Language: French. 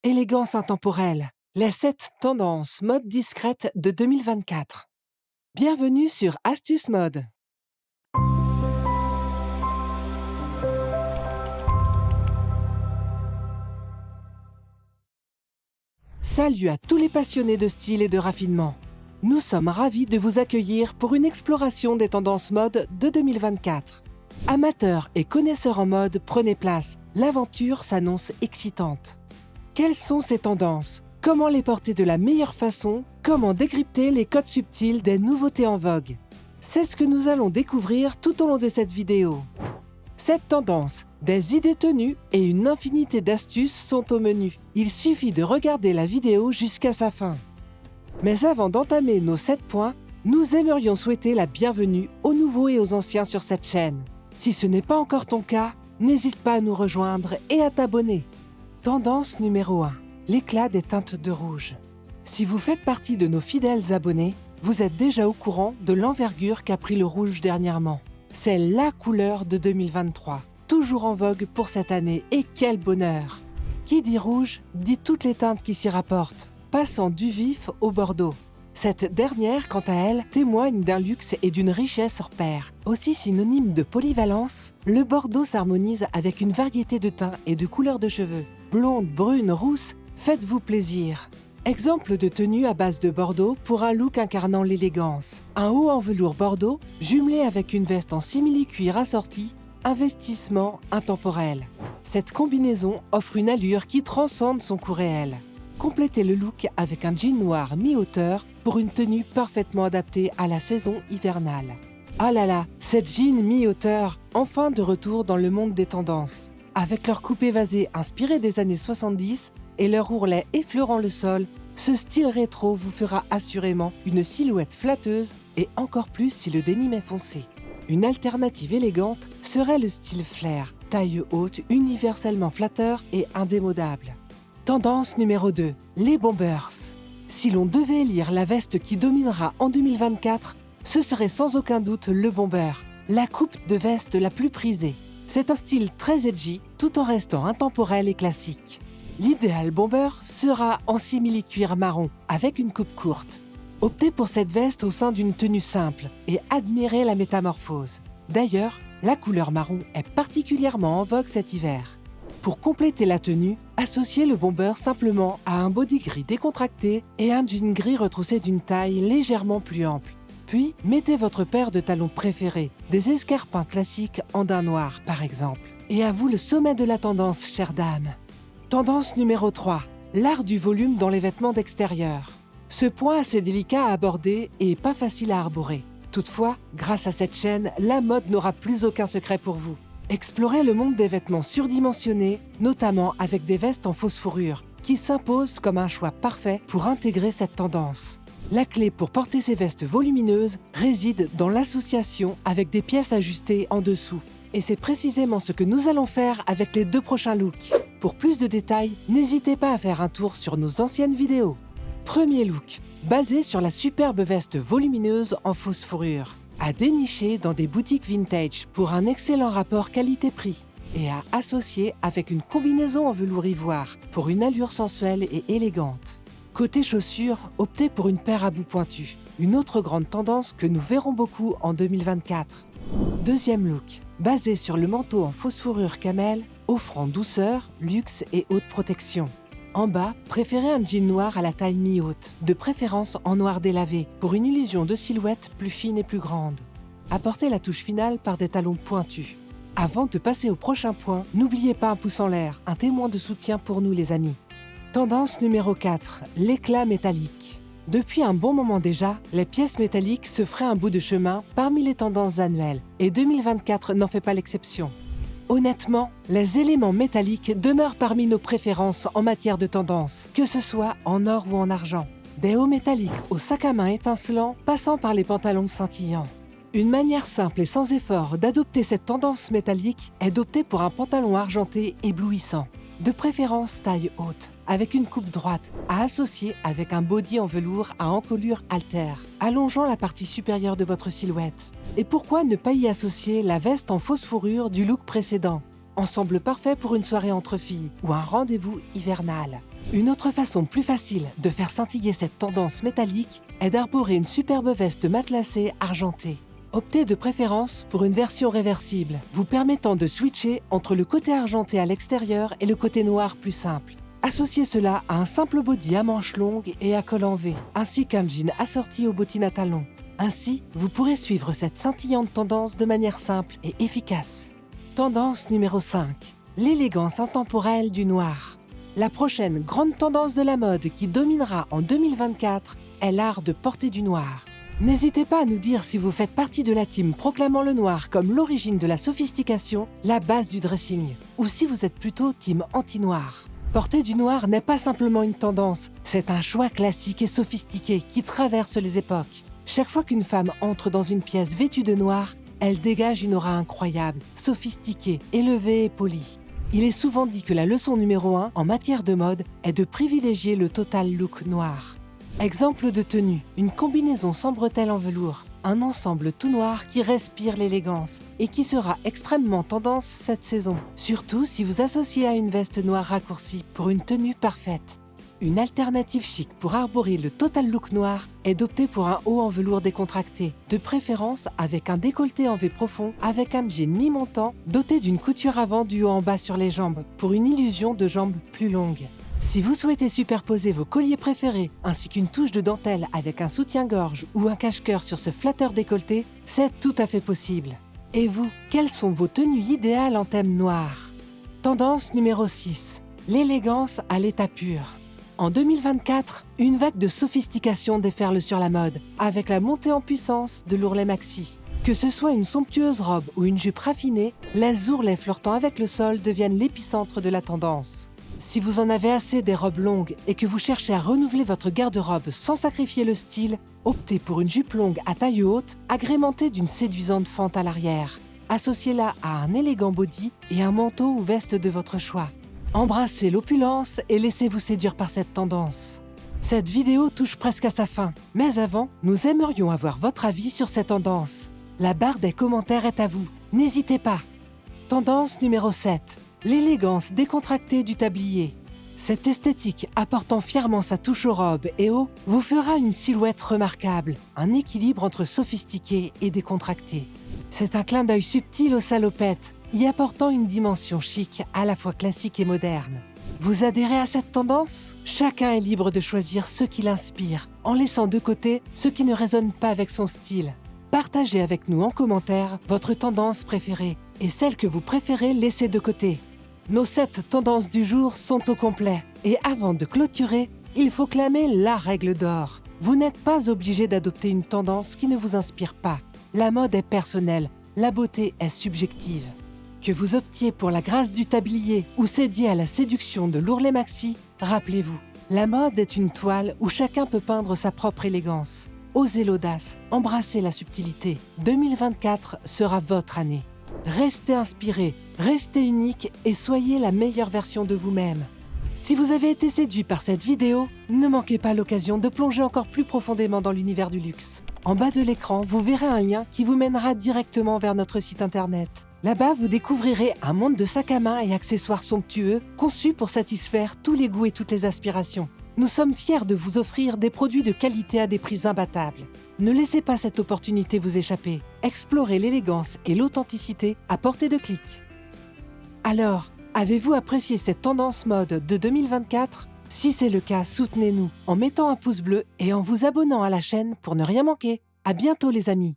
Élégance intemporelle, les 7 tendances mode discrète de 2024. Bienvenue sur Astuce Mode. Salut à tous les passionnés de style et de raffinement. Nous sommes ravis de vous accueillir pour une exploration des tendances mode de 2024. Amateurs et connaisseurs en mode, prenez place, l'aventure s'annonce excitante. Quelles sont ces tendances? Comment les porter de la meilleure façon? Comment décrypter les codes subtils des nouveautés en vogue? C'est ce que nous allons découvrir tout au long de cette vidéo. Cette tendance, des idées tenues et une infinité d'astuces sont au menu. Il suffit de regarder la vidéo jusqu'à sa fin. Mais avant d'entamer nos 7 points, nous aimerions souhaiter la bienvenue aux nouveaux et aux anciens sur cette chaîne. Si ce n'est pas encore ton cas, n'hésite pas à nous rejoindre et à t'abonner. Tendance numéro 1. L'éclat des teintes de rouge. Si vous faites partie de nos fidèles abonnés, vous êtes déjà au courant de l'envergure qu'a pris le rouge dernièrement. C'est la couleur de 2023, toujours en vogue pour cette année, et quel bonheur! Qui dit rouge, dit toutes les teintes qui s'y rapportent, passant du vif au bordeaux. Cette dernière, quant à elle, témoigne d'un luxe et d'une richesse hors pair. Aussi synonyme de polyvalence, le bordeaux s'harmonise avec une variété de teints et de couleurs de cheveux. Blonde, brune, rousse, faites-vous plaisir. Exemple de tenue à base de bordeaux pour un look incarnant l'élégance. Un haut en velours bordeaux, jumelé avec une veste en simili-cuir assortie, investissement intemporel. Cette combinaison offre une allure qui transcende son coût réel. Complétez le look avec un jean noir mi-hauteur pour une tenue parfaitement adaptée à la saison hivernale. Ah là là, cette jean mi-hauteur, enfin de retour dans le monde des tendances. Avec leur coupe évasée inspirée des années 70 et leur ourlet effleurant le sol, ce style rétro vous fera assurément une silhouette flatteuse et encore plus si le denim est foncé. Une alternative élégante serait le style flair, taille haute, universellement flatteur et indémodable. Tendance numéro 2, les bombers. Si l'on devait élire la veste qui dominera en 2024, ce serait sans aucun doute le bomber, la coupe de veste la plus prisée. C'est un style très edgy, tout en restant intemporel et classique. L'idéal bomber sera en simili-cuir marron, avec une coupe courte. Optez pour cette veste au sein d'une tenue simple et admirez la métamorphose. D'ailleurs, la couleur marron est particulièrement en vogue cet hiver. Pour compléter la tenue, associez le bomber simplement à un body gris décontracté et un jean gris retroussé d'une taille légèrement plus ample. Puis, mettez votre paire de talons préférés, des escarpins classiques en daim noir par exemple. Et à vous le sommet de la tendance, chère dame. Tendance numéro 3, l'art du volume dans les vêtements d'extérieur. Ce point assez délicat à aborder et pas facile à arborer. Toutefois, grâce à cette chaîne, la mode n'aura plus aucun secret pour vous. Explorez le monde des vêtements surdimensionnés, notamment avec des vestes en fausse fourrure, qui s'imposent comme un choix parfait pour intégrer cette tendance. La clé pour porter ces vestes volumineuses réside dans l'association avec des pièces ajustées en dessous. Et c'est précisément ce que nous allons faire avec les 2 prochains looks. Pour plus de détails, n'hésitez pas à faire un tour sur nos anciennes vidéos. Premier look, basé sur la superbe veste volumineuse en fausse fourrure. À dénicher dans des boutiques vintage pour un excellent rapport qualité-prix et à associer avec une combinaison en velours ivoire pour une allure sensuelle et élégante. Côté chaussures, optez pour une paire à bout pointu, une autre grande tendance que nous verrons beaucoup en 2024. Deuxième look, basé sur le manteau en fausse fourrure camel, offrant douceur, luxe et haute protection. En bas, préférez un jean noir à la taille mi-haute, de préférence en noir délavé, pour une illusion de silhouette plus fine et plus grande. Apportez la touche finale par des talons pointus. Avant de passer au prochain point, n'oubliez pas un pouce en l'air, un témoin de soutien pour nous les amis. Tendance numéro 4, l'éclat métallique. Depuis un bon moment déjà, les pièces métalliques se feraient un bout de chemin parmi les tendances annuelles, et 2024 n'en fait pas l'exception. Honnêtement, les éléments métalliques demeurent parmi nos préférences en matière de tendance, que ce soit en or ou en argent. Des hauts métalliques au sac à main étincelant, passant par les pantalons scintillants. Une manière simple et sans effort d'adopter cette tendance métallique est d'opter pour un pantalon argenté éblouissant, de préférence taille haute, avec une coupe droite, à associer avec un body en velours à encolure altère, allongeant la partie supérieure de votre silhouette. Et pourquoi ne pas y associer la veste en fausse fourrure du look précédent? Ensemble parfait pour une soirée entre filles ou un rendez-vous hivernal. Une autre façon plus facile de faire scintiller cette tendance métallique est d'arborer une superbe veste matelassée argentée. Optez de préférence pour une version réversible, vous permettant de switcher entre le côté argenté à l'extérieur et le côté noir plus simple. Associez cela à un simple body à manches longues et à col en V, ainsi qu'un jean assorti aux bottines à talons. Ainsi, vous pourrez suivre cette scintillante tendance de manière simple et efficace. Tendance numéro 5. L'élégance intemporelle du noir. La prochaine grande tendance de la mode qui dominera en 2024 est l'art de porter du noir. N'hésitez pas à nous dire si vous faites partie de la team proclamant le noir comme l'origine de la sophistication, la base du dressing, ou si vous êtes plutôt team anti-noir. Porter du noir n'est pas simplement une tendance, c'est un choix classique et sophistiqué qui traverse les époques. Chaque fois qu'une femme entre dans une pièce vêtue de noir, elle dégage une aura incroyable, sophistiquée, élevée et polie. Il est souvent dit que la leçon numéro 1 en matière de mode est de privilégier le total look noir. Exemple de tenue, une combinaison sans bretelles en velours, un ensemble tout noir qui respire l'élégance et qui sera extrêmement tendance cette saison, surtout si vous associez à une veste noire raccourcie pour une tenue parfaite. Une alternative chic pour arborer le total look noir est d'opter pour un haut en velours décontracté, de préférence avec un décolleté en V profond avec un jean mi-montant doté d'une couture avant du haut en bas sur les jambes pour une illusion de jambes plus longues. Si vous souhaitez superposer vos colliers préférés ainsi qu'une touche de dentelle avec un soutien-gorge ou un cache-cœur sur ce flatteur décolleté, c'est tout à fait possible. Et vous, quelles sont vos tenues idéales en thème noir? Tendance numéro 6. L'élégance à l'état pur. En 2024, une vague de sophistication déferle sur la mode, avec la montée en puissance de l'ourlet maxi. Que ce soit une somptueuse robe ou une jupe raffinée, les ourlets flirtant avec le sol deviennent l'épicentre de la tendance. Si vous en avez assez des robes longues et que vous cherchez à renouveler votre garde-robe sans sacrifier le style, optez pour une jupe longue à taille haute, agrémentée d'une séduisante fente à l'arrière. Associez-la à un élégant body et un manteau ou veste de votre choix. Embrassez l'opulence et laissez-vous séduire par cette tendance. Cette vidéo touche presque à sa fin, mais avant, nous aimerions avoir votre avis sur cette tendance. La barre des commentaires est à vous, n'hésitez pas. Tendance numéro 7. L'élégance décontractée du tablier. Cette esthétique apportant fièrement sa touche aux robes et haut vous fera une silhouette remarquable, un équilibre entre sophistiqué et décontracté. C'est un clin d'œil subtil aux salopettes, y apportant une dimension chic à la fois classique et moderne. Vous adhérez à cette tendance? Chacun est libre de choisir ce qui l'inspire, en laissant de côté ce qui ne résonne pas avec son style. Partagez avec nous en commentaire votre tendance préférée et celle que vous préférez laisser de côté. Nos 7 tendances du jour sont au complet et avant de clôturer, il faut clamer la règle d'or. Vous n'êtes pas obligé d'adopter une tendance qui ne vous inspire pas. La mode est personnelle, la beauté est subjective. Que vous optiez pour la grâce du tablier ou cédiez à la séduction de l'ourlet maxi, rappelez-vous, la mode est une toile où chacun peut peindre sa propre élégance. Osez l'audace, embrassez la subtilité. 2024 sera votre année. Restez inspiré, restez unique et soyez la meilleure version de vous-même. Si vous avez été séduit par cette vidéo, ne manquez pas l'occasion de plonger encore plus profondément dans l'univers du luxe. En bas de l'écran, vous verrez un lien qui vous mènera directement vers notre site internet. Là-bas, vous découvrirez un monde de sacs à main et accessoires somptueux conçus pour satisfaire tous les goûts et toutes les aspirations. Nous sommes fiers de vous offrir des produits de qualité à des prix imbattables. Ne laissez pas cette opportunité vous échapper. Explorez l'élégance et l'authenticité à portée de clic. Alors, avez-vous apprécié cette tendance mode de 2024? Si c'est le cas, soutenez-nous en mettant un pouce bleu et en vous abonnant à la chaîne pour ne rien manquer. À bientôt les amis!